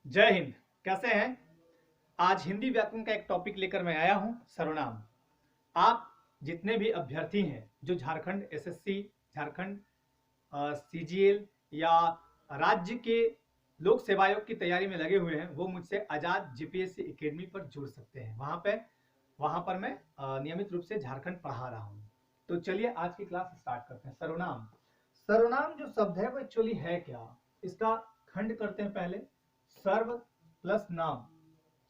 जय हिंद। कैसे हैं? आज हिंदी व्याकरण का एक टॉपिक लेकर मैं आया हूं, सर्वनाम। आप जितने भी अभ्यर्थी हैं जो झारखंड एसएससी, झारखंड सीजीएल या राज्य के लोक सेवा आयोग की तैयारी में लगे हुए हैं, वो मुझसे आजाद जीपीएससी एकेडमी पर जुड़ सकते हैं। वहां पर मैं नियमित रूप से झारखंड पढ़ा रहा हूं। तो चलिए आज की क्लास स्टार्ट करते हैं। सर्वनाम सर्वनाम जो शब्द है वो एक्चुअली है क्या, इसका खंड करते हैं पहले। सर्व प्लस नाम,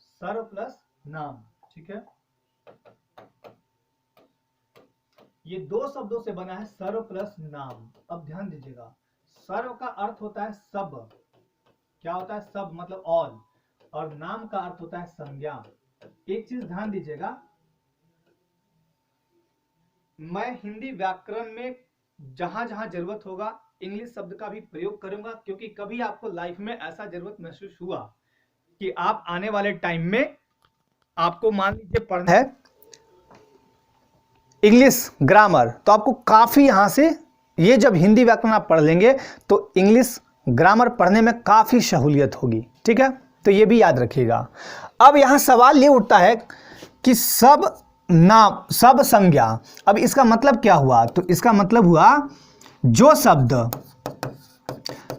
सर्व प्लस नाम, ठीक है। ये दो शब्दों से बना है, सर्व प्लस नाम। अब ध्यान दीजिएगा, सर्व का अर्थ होता है सब। क्या होता है? सब मतलब ऑल। और नाम का अर्थ होता है संज्ञा। एक चीज ध्यान दीजिएगा, मैं हिंदी व्याकरण में जहां जहां जरूरत होगा इंग्लिश शब्द का भी प्रयोग करूंगा, क्योंकि कभी आपको लाइफ में ऐसा जरूरत महसूस हुआ कि आप आने वाले टाइम में आपको मान लीजिए पढ़ना है इंग्लिश ग्रामर, तो आपको काफी यहां से ये जब हिंदी व्याकरण आप पढ़ लेंगे तो इंग्लिश ग्रामर पढ़ने में काफी सहूलियत होगी, ठीक है। तो ये भी याद रखिएगा। अब यहां सवाल ये उठता है कि सब नाम, सब संज्ञा। अब इसका मतलब क्या हुआ? तो इसका मतलब हुआ जो शब्द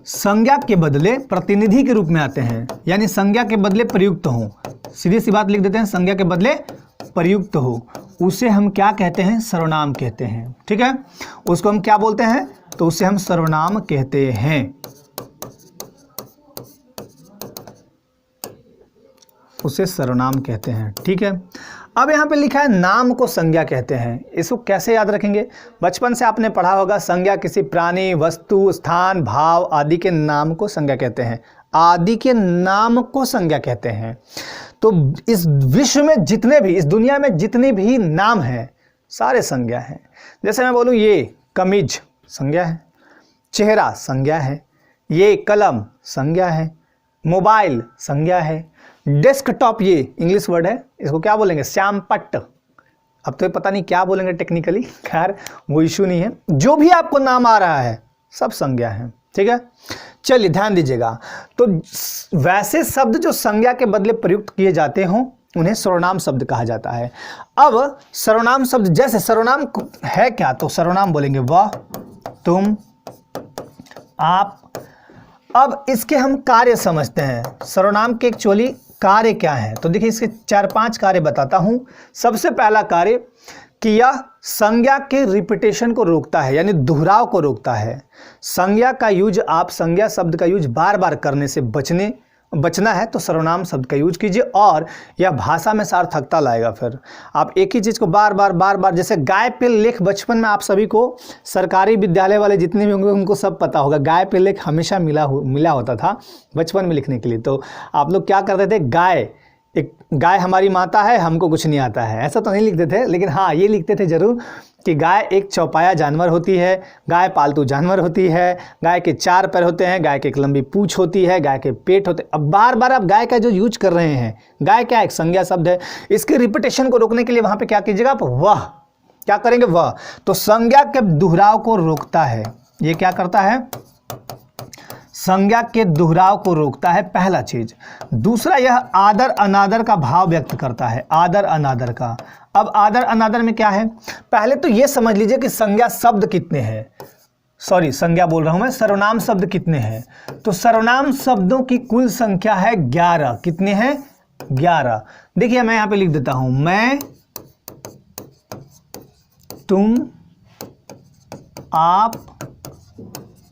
संज्ञा के बदले प्रतिनिधि के रूप में आते हैं, यानी संज्ञा के बदले प्रयुक्त हो, सीधी सी बात लिख देते हैं, संज्ञा के बदले प्रयुक्त हो, उसे हम क्या कहते हैं? सर्वनाम कहते हैं, ठीक है। उसको हम क्या बोलते हैं? तो उसे हम सर्वनाम कहते हैं। उसे सर्वनाम कहते हैं, ठीक है। अब यहाँ पे लिखा है नाम को संज्ञा कहते हैं। इसको कैसे याद रखेंगे? बचपन से आपने पढ़ा होगा, संज्ञा किसी प्राणी, वस्तु, स्थान, भाव आदि के नाम को संज्ञा कहते हैं। आदि के नाम को संज्ञा कहते हैं। तो इस विश्व में जितने भी, इस दुनिया में जितने भी नाम हैं सारे संज्ञा हैं। जैसे मैं बोलूँ ये कमीज संज्ञा है, चेहरा संज्ञा है, ये कलम संज्ञा है, मोबाइल संज्ञा है, डेस्कटॉप ये इंग्लिश वर्ड है, इसको क्या बोलेंगे? श्यामपट्ट। अब तो पता नहीं क्या बोलेंगे टेक्निकली, खैर वो इशू नहीं है। जो भी आपको नाम आ रहा है सब संज्ञा है, ठीक है। चलिए ध्यान दीजिएगा, तो वैसे शब्द जो संज्ञा के बदले प्रयुक्त किए जाते हों उन्हें सर्वनाम शब्द कहा जाता है। अब सर्वनाम शब्द, जैसे सर्वनाम है क्या? तो सर्वनाम बोलेंगे वह, तुम, आप। अब इसके हम कार्य समझते हैं, सर्वनाम के एक्चुअली कार्य क्या है। तो देखिए इसके 4-5 कार्य बताता हूं। सबसे पहला कार्य कि यह संज्ञा के रिपीटेशन को रोकता है, यानी दोहराव को रोकता है। संज्ञा का यूज, आप संज्ञा शब्द का यूज बार बार करने से बचना है तो सर्वनाम शब्द का यूज कीजिए, और यह भाषा में सार्थकता लाएगा। फिर आप एक ही चीज़ को बार बार, जैसे गाय पे लेख, बचपन में आप सभी को सरकारी विद्यालय वाले जितने भी होंगे उनको सब पता होगा, गाय पे लेख हमेशा मिला होता था बचपन में लिखने के लिए। तो आप लोग क्या करते थे? गाय हमारी माता है, हमको कुछ नहीं आता है, ऐसा तो नहीं लिखते थे, लेकिन हाँ ये लिखते थे जरूर कि गाय एक चौपाया जानवर होती है, गाय पालतू जानवर होती है, गाय के 4 पैर होते हैं, गाय की एक लंबी पूंछ होती है, गाय के पेट होते हैं। अब बार बार आप गाय का जो यूज कर रहे हैं, गाय क्या एक संज्ञा शब्द है, इसके रिपीटेशन को रोकने के लिए वहां पे क्या कीजिएगा आप? वह क्या करेंगे? वह। तो संज्ञा के दोहराव को रोकता है। ये क्या करता है? संज्ञा के दोहराव को रोकता है, पहला चीज। दूसरा, यह आदर अनादर का भाव व्यक्त करता है, आदर अनादर का। अब आदर अनादर में क्या है? पहले तो यह समझ लीजिए कि संज्ञा शब्द कितने हैं, सॉरी संज्ञा बोल रहा हूं मैं, सर्वनाम शब्द कितने हैं। तो सर्वनाम शब्दों की कुल संख्या है 11। कितने हैं? 11। देखिए मैं यहां पे लिख देता हूं, मैं, तुम, आप,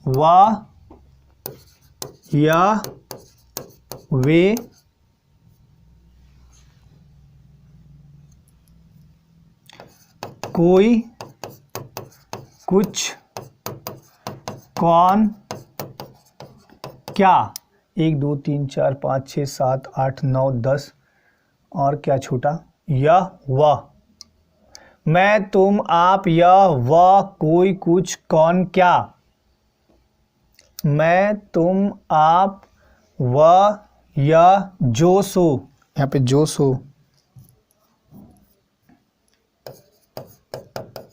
वह, या, वे, कोई, कुछ, कौन, क्या। 1 2 3 4 5 6 7 8 9 10, और क्या छूटा? यह, वह। मैं, तुम, आप, यह, वह, कोई, कुछ, कौन, क्या। मैं, तुम, आप, वह, यह, जो, सो। यहाँ पे जो, सो,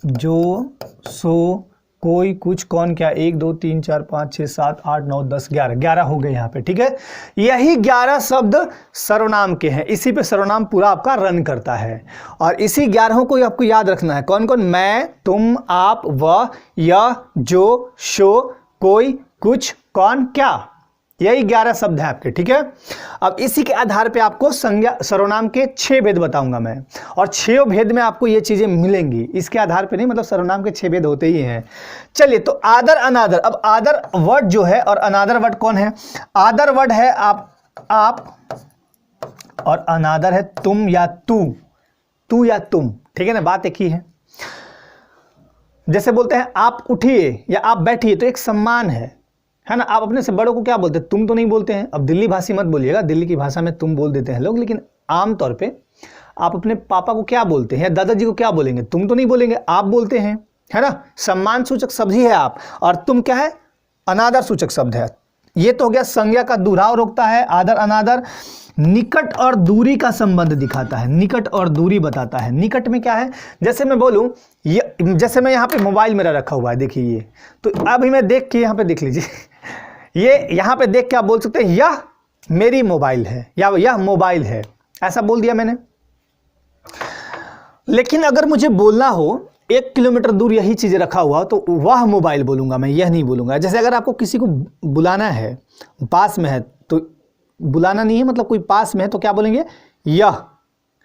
जो, सो, कोई, कुछ, कौन, क्या, 1 2 3 4 5 6 7 8 9 10 11, 11 हो गए यहाँ पे, ठीक है। यही 11 शब्द सर्वनाम के हैं, इसी पे सर्वनाम पूरा आपका रन करता है। और इसी 11 को आपको याद रखना है। कौन कौन? मैं, तुम, आप, वह, यह, जो, शो, कोई, कुछ, कौन, क्या, यही 11 शब्द है आपके, ठीक है। अब इसी के आधार पे आपको संज्ञा सर्वनाम के 6 भेद बताऊंगा मैं, और 6 भेद में आपको ये चीजें मिलेंगी। इसके आधार पे नहीं, मतलब सर्वनाम के 6 भेद होते ही हैं। चलिए, तो आदर अनादर। अब आदर वर्ड जो है और अनादर वर्ड कौन है? आदर वर्ड है आप, और अनादर है तुम या तू या तुम, ठीक है ना, बात एक ही है। जैसे बोलते हैं आप उठिए या आप बैठिए, तो एक सम्मान है ना। आप अपने से बड़ों को क्या बोलते हैं? तुम तो नहीं बोलते हैं। अब दिल्ली भाषी मत बोलिएगा, दिल्ली की भाषा में तुम बोल देते हैं लोग, लेकिन आमतौर पे आप अपने पापा को क्या बोलते हैं या दादाजी को क्या बोलेंगे? तुम तो नहीं बोलेंगे, आप बोलते हैं, है ना। सम्मान सूचक शब्द ही है आप, और तुम क्या है? अनादर सूचक शब्द है। ये तो हो गया संज्ञा का दुहराव रोकता है। आदर अनादर निकट और दूरी का संबंध दिखाता है, निकट और दूरी बताता है। निकट में क्या है? जैसे मैं बोलूं, ये जैसे मैं यहाँ पे मोबाइल मेरा रखा हुआ है, देखिए ये, तो अभी मैं देख के यहाँ पे देख लीजिए ये यहाँ पे देख के आप बोल सकते हैं यह मेरी मोबाइल है या यह मोबाइल है, ऐसा बोल दिया मैंने। लेकिन अगर मुझे बोलना हो 1 किलोमीटर दूर यही चीज रखा हुआ तो वह मोबाइल बोलूंगा मैं, यह नहीं बोलूंगा। जैसे अगर आपको किसी को बुलाना है, पास में है, तो बुलाना नहीं है मतलब कोई पास में है, तो क्या बोलेंगे? यह,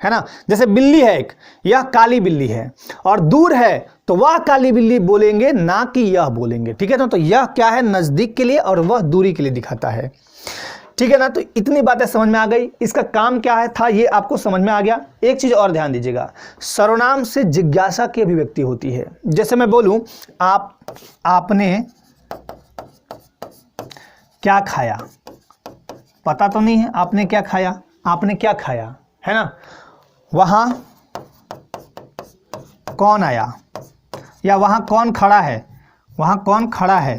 है ना। जैसे बिल्ली है एक, यह काली बिल्ली है, और दूर है तो वह काली बिल्ली बोलेंगे, ना कि यह बोलेंगे, ठीक है ना। तो यह क्या है? नजदीक के लिए, और वह दूरी के लिए दिखाता है, ठीक है ना। तो इतनी बातें समझ में आ गई। इसका काम क्या है था ये आपको समझ में आ गया। एक चीज और ध्यान दीजिएगा, सर्वनाम से जिज्ञासा की अभिव्यक्ति होती है। जैसे मैं बोलूं आपने क्या खाया, पता तो नहीं है आपने क्या खाया, आपने क्या खाया, है ना। वहां कौन आया, या वहां कौन खड़ा है, वहां कौन खड़ा है,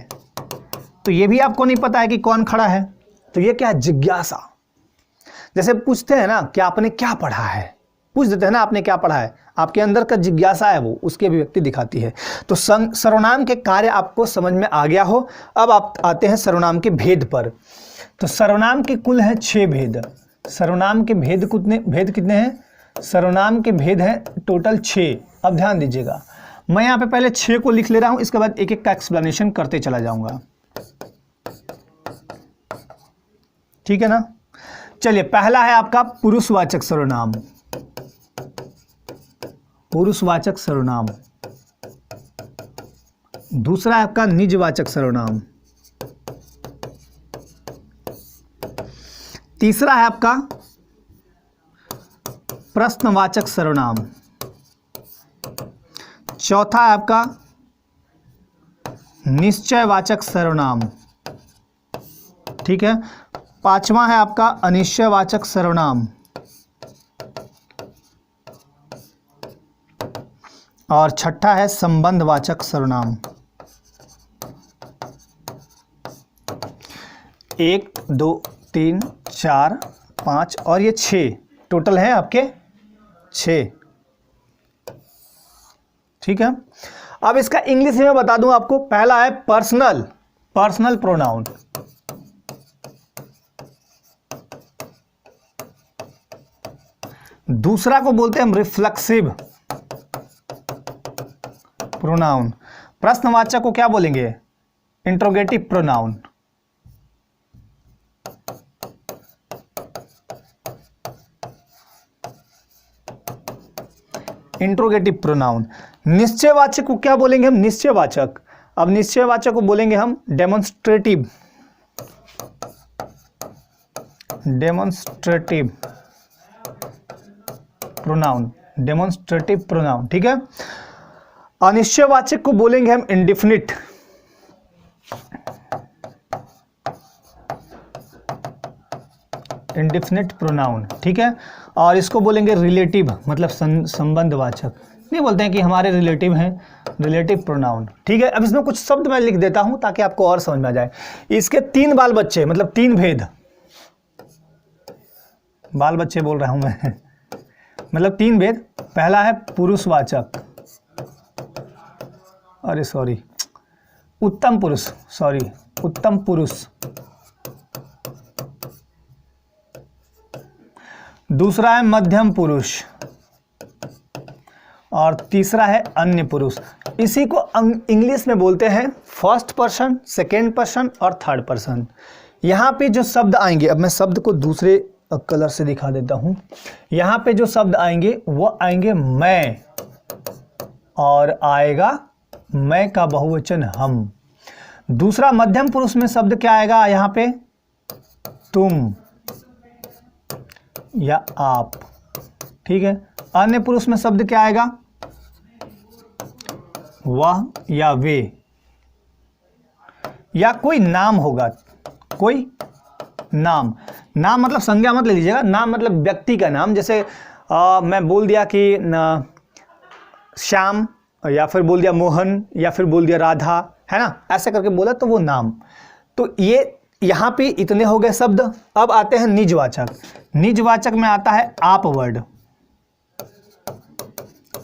तो ये भी आपको नहीं पता है कि कौन खड़ा है। तो ये क्या है? जिज्ञासा। जैसे पूछते हैं ना कि आपने क्या पढ़ा है, पूछ देते हैं ना आपने क्या पढ़ा है, आपके अंदर का जिज्ञासा है वो, उसकी अभिव्यक्ति दिखाती है। तो सर्वनाम के कार्य आपको समझ में आ गया हो। अब आप आते हैं सर्वनाम के भेद पर। तो सर्वनाम के कुल हैं 6 भेद। सर्वनाम के भेद कितने हैं? सर्वनाम के भेद हैं टोटल 6। अब ध्यान दीजिएगा, मैं यहाँ पे पहले 6 को लिख ले रहा हूं, इसके बाद एक एक का एक्सप्लेनेशन करते चला जाऊंगा, ठीक है ना। चलिए, पहला है आपका पुरुषवाचक सर्वनाम। पुरुषवाचक सर्वनाम। दूसरा है आपका निजवाचक सर्वनाम। तीसरा है आपका प्रश्नवाचक सर्वनाम। चौथा है आपका निश्चयवाचक सर्वनाम, ठीक है। पांचवा है आपका अनिश्चयवाचक सर्वनाम, और छठा है संबंधवाचक सर्वनाम। 1 2 3 4 5 और ये 6 टोटल है आपके 6, ठीक है। अब इसका इंग्लिश में बता दूं आपको। पहला है पर्सनल प्रोनाउन। दूसरा को बोलते हैं हम रिफ्लेक्सिव प्रोनाउन। प्रश्नवाचक को क्या बोलेंगे? Interrogative pronoun. Interrogative pronoun. निश्चयवाचक को क्या बोलेंगे हम? निश्चयवाचक। अब निश्चयवाचक को बोलेंगे हम डेमोन्स्ट्रेटिव प्रोनाउन। डेमोन्स्ट्रेटिव प्रोनाउन, ठीक है। अनिश्चयवाचक को बोलेंगे हम इंडिफिनिट। इंडिफिनिट प्रोनाउन, ठीक है। और इसको बोलेंगे रिलेटिव, मतलब संबंधवाचक। नहीं बोलते हैं कि हमारे रिलेटिव हैं, रिलेटिव प्रोनाउन, ठीक है। अब इसमें कुछ शब्द मैं लिख देता हूं ताकि आपको और समझ में आ जाए। इसके 3 बाल बच्चे, मतलब 3 भेद। बाल बच्चे बोल रहा हूं मैं मतलब 3 भेद। पहला है पुरुषवाचक, अरे सॉरी, उत्तम पुरुष, सॉरी उत्तम पुरुष, दूसरा है मध्यम पुरुष और तीसरा है अन्य पुरुष। इसी को इंग्लिश में बोलते हैं फर्स्ट पर्सन, सेकेंड पर्सन और थर्ड पर्सन। यहाँ पे जो शब्द आएंगे, अब मैं शब्द को दूसरे कलर से दिखा देता हूँ। यहाँ पे जो शब्द आएंगे वो आएंगे मैं, और आएगा मैं का बहुवचन हम। दूसरा मध्यम पुरुष में शब्द क्या आएगा यहाँ पे, तुम या आप, ठीक है। अन्य पुरुष में शब्द क्या आएगा, वह या वे, या कोई नाम होगा, कोई नाम। नाम मतलब संज्ञा मत ले लीजिएगा, नाम मतलब व्यक्ति का नाम। जैसे मैं बोल दिया कि श्याम, या फिर बोल दिया मोहन, या फिर बोल दिया राधा, है ना, ऐसे करके बोला तो वो नाम। तो ये यहाँ पे इतने हो गए शब्द। अब आते हैं निजवाचक। निजवाचक में आता है आप वर्ड,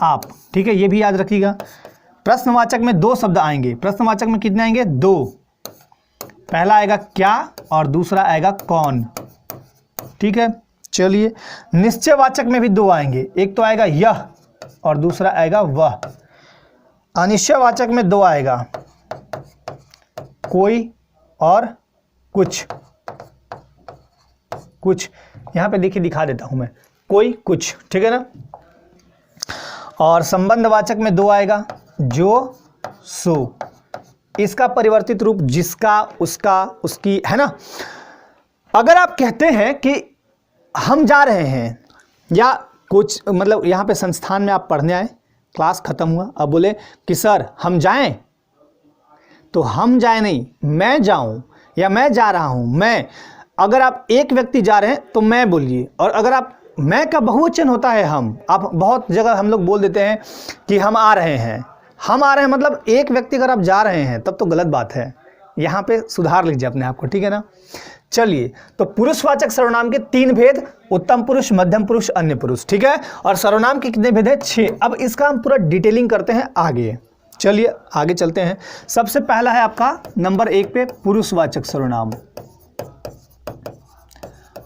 आप, ठीक है, ये भी याद रखिएगा। प्रश्नवाचक में दो शब्द आएंगे। प्रश्नवाचक में कितने आएंगे, दो। पहला आएगा क्या और दूसरा आएगा कौन, ठीक है। चलिए, निश्चयवाचक में भी दो आएंगे, एक तो आएगा यह और दूसरा आएगा वह। अनिश्चयवाचक में दो आएगा, कोई और कुछ। कुछ यहाँ पे देखिए, दिखा देता हूं मैं, कोई कुछ, ठीक है ना। और संबंधवाचक में दो आएगा, जो सो। इसका परिवर्तित रूप जिसका, उसका, उसकी, है ना। अगर आप कहते हैं कि हम जा रहे हैं, या कुछ मतलब यहाँ पे संस्थान में आप पढ़ने आए, क्लास खत्म हुआ, अब बोले कि सर हम जाएं, तो हम जाए नहीं, मैं जाऊं या मैं जा रहा हूं, मैं। अगर आप एक व्यक्ति जा रहे हैं तो मैं बोलिए, और अगर आप, मैं का बहुवचन होता है हम। आप बहुत जगह हम लोग बोल देते हैं कि हम आ रहे हैं, हम आ रहे हैं मतलब एक व्यक्ति अगर आप जा रहे हैं तब तो गलत बात है। यहाँ पे सुधार लीजिए अपने आप को, ठीक है ना। चलिए, तो पुरुषवाचक सर्वनाम के तीन भेद, उत्तम पुरुष, मध्यम पुरुष, अन्य पुरुष, ठीक है। और सर्वनाम के कितने भेद है, 6। अब इसका हम पूरा डिटेलिंग करते हैं आगे। चलिए आगे चलते हैं। सबसे पहला है आपका नंबर 1 पे पुरुषवाचक सर्वनाम।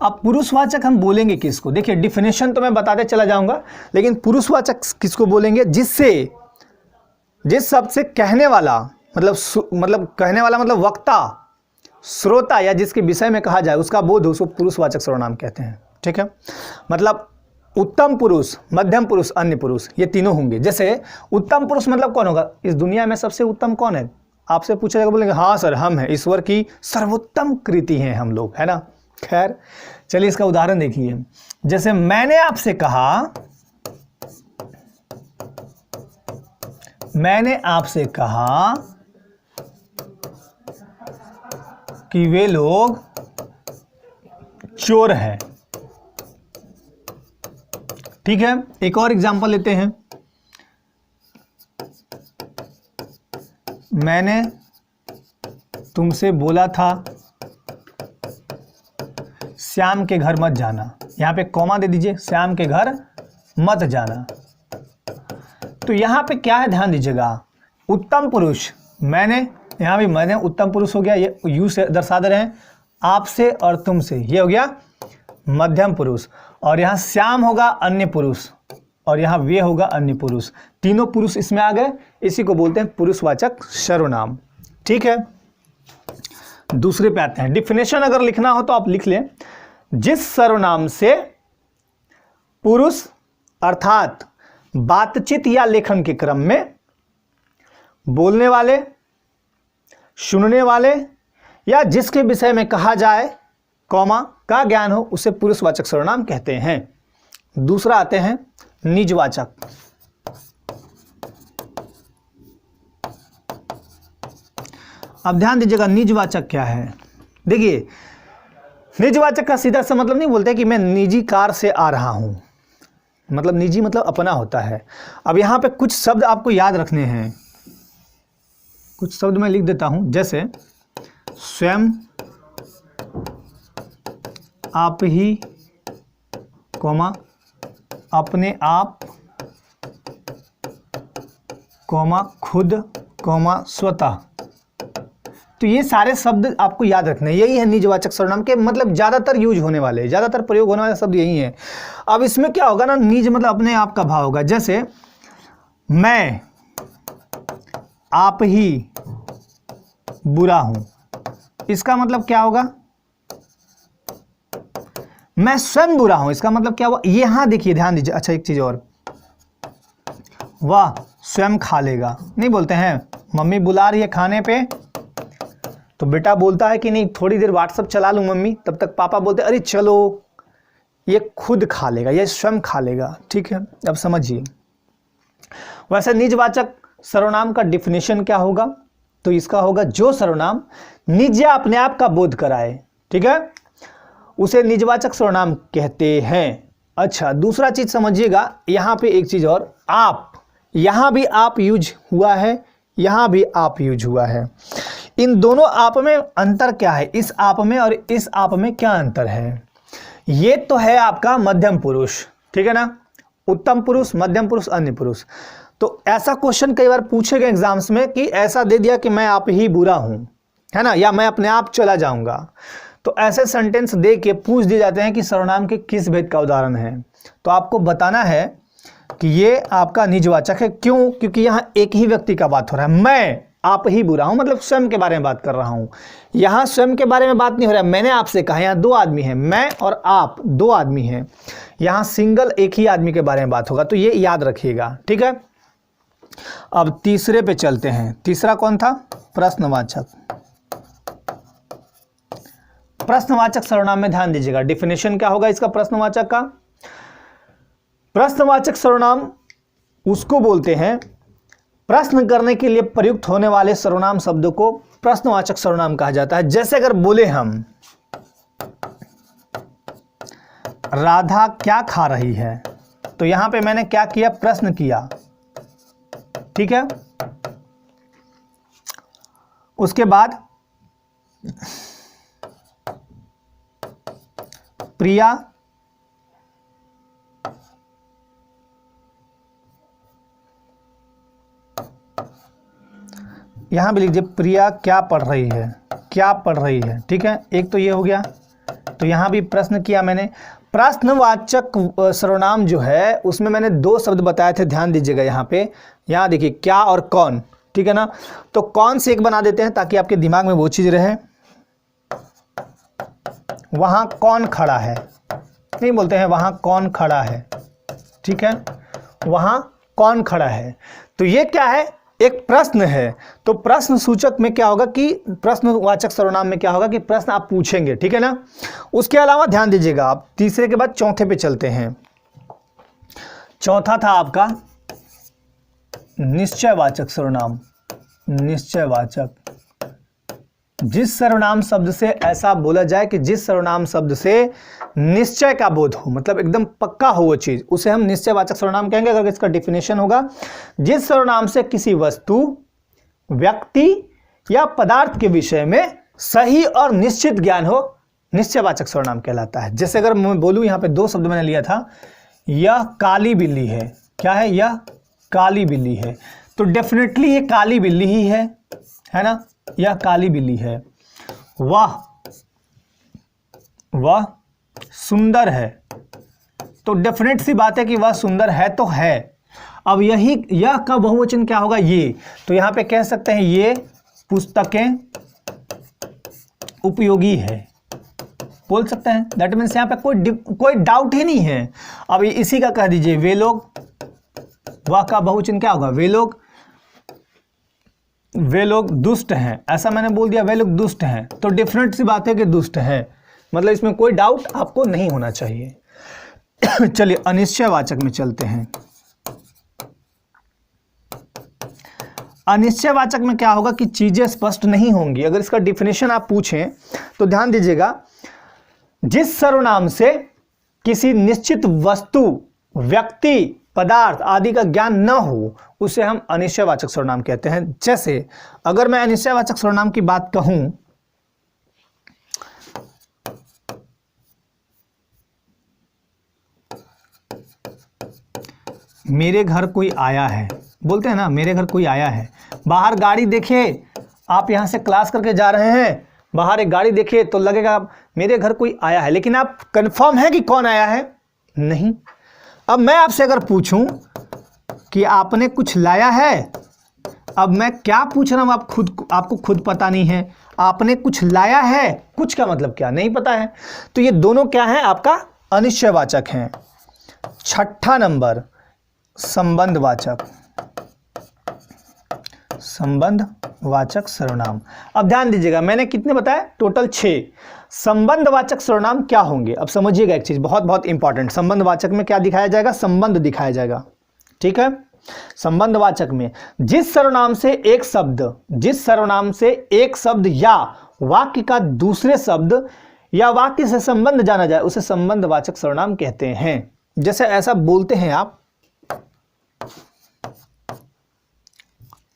अब पुरुषवाचक हम बोलेंगे किसको, देखिए डिफिनेशन तो मैं बताते चला जाऊंगा, लेकिन पुरुषवाचक किसको बोलेंगे, जिससे, जिस शब्द से कहने वाला मतलब कहने वाला मतलब वक्ता, श्रोता या जिसके विषय में कहा जाए उसका बोध हो, उसको पुरुषवाचक सर्वनाम कहते हैं, ठीक है। मतलब उत्तम पुरुष, मध्यम पुरुष, अन्य पुरुष, ये तीनों होंगे। जैसे उत्तम पुरुष मतलब कौन होगा, इस दुनिया में सबसे उत्तम कौन है, आपसे पूछा जाएगा, बोलेंगे हाँ सर हम हैं, ईश्वर की सर्वोत्तम कृति हैं हम लोग, है ना। खैर चलिए इसका उदाहरण देखिए। जैसे मैंने आपसे कहा, मैंने आपसे कहा कि वे लोग चोर हैं, ठीक है। एक और एग्जांपल लेते हैं। मैंने तुमसे बोला था श्याम के घर मत जाना, यहां पे कॉमा दे दीजिए, श्याम के घर मत जाना। तो यहां पे क्या है, ध्यान दीजिएगा, उत्तम पुरुष, मैंने, यहां भी मैंने उत्तम पुरुष हो गया, ये यू से दर्शा दे रहे हैं, आपसे और तुमसे, ये हो गया मध्यम पुरुष। और यहाँ श्याम होगा अन्य पुरुष, और यहाँ वे होगा अन्य पुरुष, तीनों पुरुष इसमें आ गए। इसी को बोलते हैं पुरुषवाचक सर्वनाम, ठीक है। दूसरे पे आते हैं। डिफिनेशन अगर लिखना हो तो आप लिख लें, जिस सर्वनाम से पुरुष अर्थात बातचीत या लेखन के क्रम में बोलने वाले, सुनने वाले या जिसके विषय में कहा जाए, कॉमा का ज्ञान हो, उसे पुरुषवाचक सर्वनाम कहते हैं। दूसरा आते हैं निजवाचक। अब ध्यान दीजिएगा, निजवाचक क्या है। देखिए निजवाचक का सीधा सा मतलब नहीं बोलते कि मैं निजी कार से आ रहा हूं, मतलब निजी मतलब अपना होता है। अब यहां पे कुछ शब्द आपको याद रखने हैं, कुछ शब्द मैं लिख देता हूं, जैसे स्वयं, आप ही, कॉमा अपने आप, कॉमा खुद, कॉमा स्वतः, तो ये सारे शब्द आपको याद रखने हैं। यही है निजवाचक सर्वनाम के मतलब ज़्यादातर यूज होने वाले, ज़्यादातर प्रयोग होने वाले शब्द यही है। अब इसमें क्या होगा ना, निज मतलब अपने आप का भाव होगा। जैसे मैं आप ही बुरा हूं, इसका मतलब क्या होगा, मैं स्वयं बुरा हूं, इसका मतलब क्या हुआ। यहां देखिए, ध्यान दीजिए। अच्छा एक चीज और, वह स्वयं खा लेगा नहीं बोलते हैं, मम्मी बुला रही है खाने पे तो बेटा बोलता है कि नहीं थोड़ी देर व्हाट्सएप चला लूं मम्मी, तब तक पापा बोलते अरे चलो, ये खुद खा लेगा, ये स्वयं खा लेगा। ठीक है, अब समझिए। वैसे निजवाचक सर्वनाम का डिफिनेशन क्या होगा, तो इसका होगा जो सर्वनाम निज या अपने आप का बोध कराए, ठीक है, उसे निजवाचक सर्वनाम कहते हैं। अच्छा दूसरा चीज समझिएगा, यहां पे एक चीज और, आप, यहां भी आप यूज हुआ है, यहां भी आप यूज हुआ है। इन दोनों आप में अंतर क्या है, इस आप में और इस आप में क्या अंतर है। ये तो है आपका मध्यम पुरुष, ठीक है ना, उत्तम पुरुष, मध्यम पुरुष, अन्य पुरुष। तो ऐसा क्वेश्चन कई बार पूछे गए एग्जाम्स में कि ऐसा दे दिया कि मैं आप ही बुरा हूं, है ना, या मैं अपने आप चला जाऊंगा। तो ऐसे सेंटेंस दे के पूछ दिए जाते हैं कि सर्वनाम के किस भेद का उदाहरण है। तो आपको बताना है कि ये आपका निजवाचक है। क्यों, क्योंकि यहां एक ही व्यक्ति का बात हो रहा है, मैं आप ही बुरा हूं, मतलब स्वयं के बारे में बात कर रहा हूं। यहां स्वयं के बारे में बात नहीं हो रहा है, मैंने आपसे कहा, यहां दो आदमी हैं, मैं और आप दो आदमी हैं, यहां सिंगल एक ही आदमी के बारे में बात होगा। तो ये याद रखिएगा, ठीक है। अब तीसरे पे चलते हैं। तीसरा कौन था, प्रश्नवाचक। प्रश्नवाचक सर्वनाम में ध्यान दीजिएगा, डिफिनेशन क्या होगा इसका प्रश्नवाचक का। प्रश्नवाचक सर्वनाम उसको बोलते हैं, प्रश्न करने के लिए प्रयुक्त होने वाले सर्वनाम शब्दों को प्रश्नवाचक सर्वनाम कहा जाता है। जैसे अगर बोले हम, राधा क्या खा रही है, तो यहां पे मैंने क्या किया, प्रश्न किया, ठीक है। उसके बाद प्रिया यहां भी लिख दीजिए, प्रिया क्या पढ़ रही है, क्या पढ़ रही है, ठीक है। एक तो ये हो गया, तो यहां भी प्रश्न किया मैंने। प्रश्नवाचक सर्वनाम जो है उसमें मैंने दो शब्द बताए थे, ध्यान दीजिएगा। यहाँ पे, यहाँ देखिए, क्या और कौन, ठीक है ना। तो कौन से एक बना देते हैं ताकि आपके दिमाग में वो चीज रहे। वहां कौन खड़ा है, नहीं बोलते हैं वहां कौन खड़ा है, ठीक है, वहां कौन खड़ा है। तो ये क्या है, एक प्रश्न है। तो प्रश्न सूचक में क्या होगा कि प्रश्नवाचक सर्वनाम में क्या होगा कि प्रश्न आप पूछेंगे, ठीक है ना। उसके अलावा ध्यान दीजिएगा, आप तीसरे के बाद चौथे पे चलते हैं। चौथा था आपका निश्चयवाचक सर्वनाम। निश्चयवाचक, जिस सर्वनाम शब्द से ऐसा बोला जाए कि जिस सर्वनाम शब्द से निश्चय का बोध हो, मतलब एकदम पक्का हो वो चीज, उसे हम निश्चयवाचक सर्वनाम कहेंगे। अगर इसका डिफिनेशन होगा, जिस सर्वनाम से किसी वस्तु, व्यक्ति या पदार्थ के विषय में सही और निश्चित ज्ञान हो, निश्चयवाचक सर्वनाम कहलाता है। जैसे अगर मैं बोलूं, यहां पे दो शब्द मैंने लिया था, यह काली बिल्ली है, क्या है, यह काली बिल्ली है, तो डेफिनेटली ये काली बिल्ली ही है ना, यह काली बिल्ली है। वह सुंदर है, तो डेफिनेट सी बात है कि वह सुंदर है तो है। अब यह का बहुवचन क्या होगा, ये, तो यहां पे कह सकते हैं ये पुस्तकें उपयोगी है, बोल सकते हैं। दैट मीन्स यहां पे कोई डाउट ही नहीं है। अब इसी का कह दीजिए, वे लोग, वह का बहुवचन क्या होगा, वे लोग दुष्ट हैं, ऐसा मैंने बोल दिया, वे लोग दुष्ट हैं, तो डेफिनेट सी बात है कि दुष्ट हैं, मतलब इसमें कोई डाउट आपको नहीं होना चाहिए। चलिए अनिश्चयवाचक में चलते हैं। अनिश्चयवाचक में क्या होगा कि चीजें स्पष्ट नहीं होंगी। अगर इसका डिफिनेशन आप पूछें तो ध्यान दीजिएगा, जिस सर्वनाम से किसी निश्चित वस्तु, व्यक्ति, पदार्थ आदि का ज्ञान न हो, उसे हम अनिश्चयवाचक सर्वनाम कहते हैं। जैसे अगर मैं अनिश्चयवाचक सर्वनाम की बात कहूं, मेरे घर कोई आया है, बोलते हैं ना, मेरे घर कोई आया है, बाहर गाड़ी देखे आप यहाँ से क्लास करके जा रहे हैं, बाहर एक गाड़ी देखिए तो लगेगा मेरे घर कोई आया है, लेकिन आप कंफर्म है कि कौन आया है? नहीं। अब मैं आपसे अगर पूछूं कि आपने कुछ लाया है, अब मैं क्या पूछ रहा हूं, आपको खुद पता नहीं है। आपने कुछ लाया है, कुछ का मतलब क्या, नहीं पता है। तो ये दोनों क्या है, आपका अनिश्चयवाचक हैं। छठा नंबर संबंधवाचक, संबंधवाचक सर्वनाम। अब ध्यान दीजिएगा, मैंने कितने बताया, टोटल 6 संबंधवाचक सर्वनाम क्या होंगे। अब समझिएगा एक चीज बहुत बहुत इंपॉर्टेंट, संबंधवाचक में क्या दिखाया जाएगा, संबंध दिखाया जाएगा, ठीक है। संबंधवाचक में जिस सर्वनाम से एक शब्द या वाक्य का दूसरे शब्द या वाक्य से संबंध जाना जाए उसे संबंधवाचक सर्वनाम कहते हैं। जैसे ऐसा बोलते हैं आप,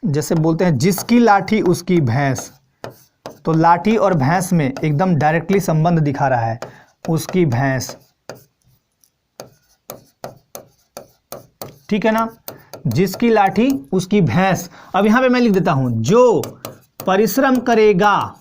जैसे बोलते हैं जिसकी लाठी उसकी भैंस, तो लाठी और भैंस में एकदम डायरेक्टली संबंध दिखा रहा है, उसकी भैंस, ठीक है ना, जिसकी लाठी उसकी भैंस। अब यहां पे मैं लिख देता हूं, जो परिश्रम करेगा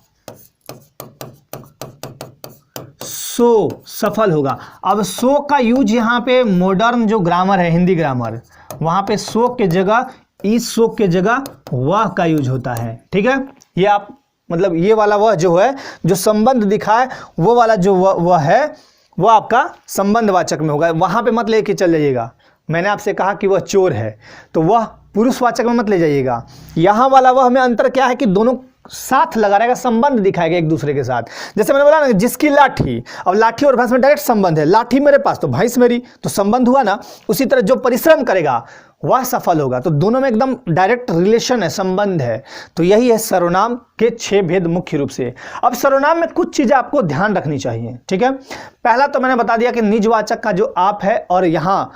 सो सफल होगा। अब सो का यूज यहां पे मॉडर्न जो ग्रामर है, हिंदी ग्रामर, वहां पे सो के जगह, इस सो के जगह वह का यूज होता है, ठीक है। ये आप मतलब ये वाला वह जो है, जो संबंध दिखा है, वो वाला जो वह है, वो आपका संबंधवाचक में होगा। वहां पे मत लेके चल जाइएगा। मैंने आपसे कहा कि वह चोर है, तो वह पुरुषवाचक में मत ले जाइएगा। यहाँ वाला वह में अंतर क्या है कि दोनों साथ लगा रहेगा, संबंध दिखाएगा एक दूसरे के साथ। जैसे मैंने बोला ना, जिसकी लाठी, अब लाठी और भैंस में डायरेक्ट संबंध है, लाठी मेरे पास तो भैंस मेरी, तो संबंध हुआ ना। उसी तरह जो परिश्रम करेगा वह सफल होगा, तो दोनों में एकदम डायरेक्ट रिलेशन है, संबंध है। तो यही है सर्वनाम के 6 भेद मुख्य रूप से। अब सर्वनाम में कुछ चीजें आपको ध्यान रखनी चाहिए, ठीक है। पहला तो मैंने बता दिया कि निजवाचक का जो आप है, और यहाँ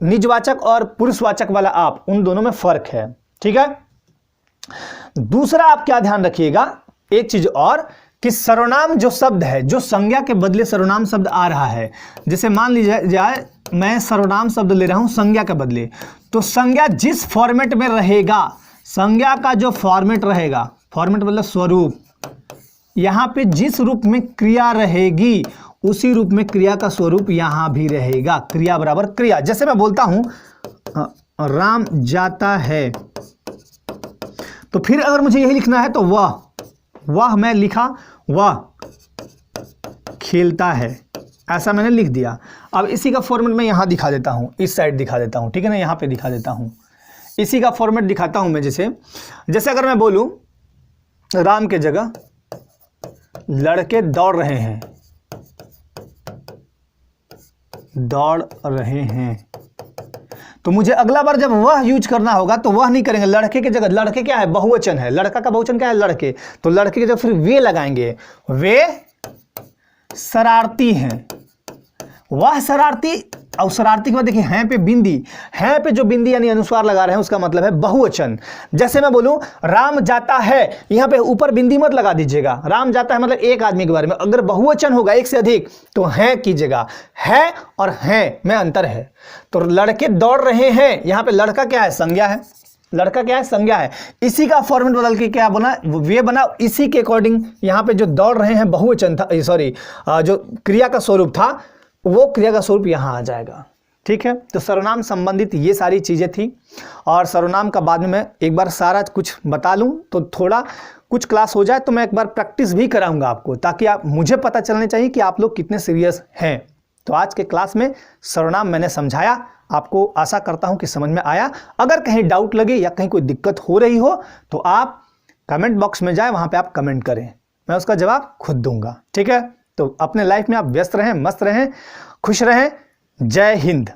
निजवाचक और पुरुषवाचक वाला आप, उन दोनों में फर्क है, ठीक है। दूसरा आप क्या ध्यान रखिएगा, एक चीज और, कि सर्वनाम जो शब्द है, जो संज्ञा के बदले सर्वनाम शब्द आ रहा है, जैसे मान लीजिए जाए मैं सर्वनाम शब्द ले रहा हूं संज्ञा के बदले, तो संज्ञा जिस फॉर्मेट में रहेगा, संज्ञा का जो फॉर्मेट रहेगा, फॉर्मेट मतलब स्वरूप, यहां पे जिस रूप में क्रिया रहेगी उसी रूप में क्रिया का स्वरूप यहां भी रहेगा। क्रिया बराबर क्रिया। जैसे मैं बोलता हूं राम जाता है, तो फिर अगर मुझे यही लिखना है तो वह मैं लिखा, वह खेलता है, ऐसा मैंने लिख दिया। अब इसी का फॉर्मेट मैं यहां दिखा देता हूं, इस साइड दिखा देता हूं, ठीक है ना, यहां पे दिखा देता हूं, इसी का फॉर्मेट दिखाता हूं मैं। जैसे अगर मैं बोलूं राम के जगह लड़के दौड़ रहे हैं, तो मुझे अगला बार जब वह यूज करना होगा तो वह नहीं करेंगे, लड़के की जगह, लड़के क्या है, बहुवचन है, लड़का का बहुवचन क्या है, लड़के, तो लड़के की जगह फिर वे लगाएंगे, वे शरारती हैं, वह शरारती। और शरारती के बाद देखिए हैं पे बिंदी, हैं पे जो बिंदी यानी अनुस्वार लगा रहे हैं उसका मतलब है बहुवचन। जैसे मैं बोलूं राम जाता है, यहां पे ऊपर बिंदी मत लगा दीजिएगा, राम जाता है मतलब एक आदमी के बारे में। अगर बहुवचन होगा एक से अधिक तो हैं कीजिएगा, है और हैं में अंतर है। तो लड़के दौड़ रहे हैं, यहां पे लड़का क्या है, संज्ञा है, लड़का क्या है, संज्ञा है। इसी का फॉर्मेट बदल के क्या बना, वे बना, इसी के अकॉर्डिंग यहां पे जो दौड़ रहे हैं बहुवचन था, सॉरी जो क्रिया का स्वरूप था वो क्रिया का स्वरूप यहां आ जाएगा, ठीक है। तो सर्वनाम संबंधित ये सारी चीजें थी, और सर्वनाम का बाद में मैं एक बार सारा कुछ बता लूं तो थोड़ा कुछ क्लास हो जाए तो मैं एक बार प्रैक्टिस भी कराऊंगा आपको, ताकि आप मुझे पता चलने चाहिए कि आप लोग कितने सीरियस हैं। तो आज के क्लास में सर्वनाम मैंने समझाया, आपको आशा करता हूं कि समझ में आया। अगर कहीं डाउट लगे या कहीं कोई दिक्कत हो रही हो तो आप कमेंट बॉक्स में जाए, वहां पे आप कमेंट करें, मैं उसका जवाब खुद दूंगा, ठीक है। तो अपने लाइफ में आप व्यस्त रहें, मस्त रहें, खुश रहें। जय हिंद।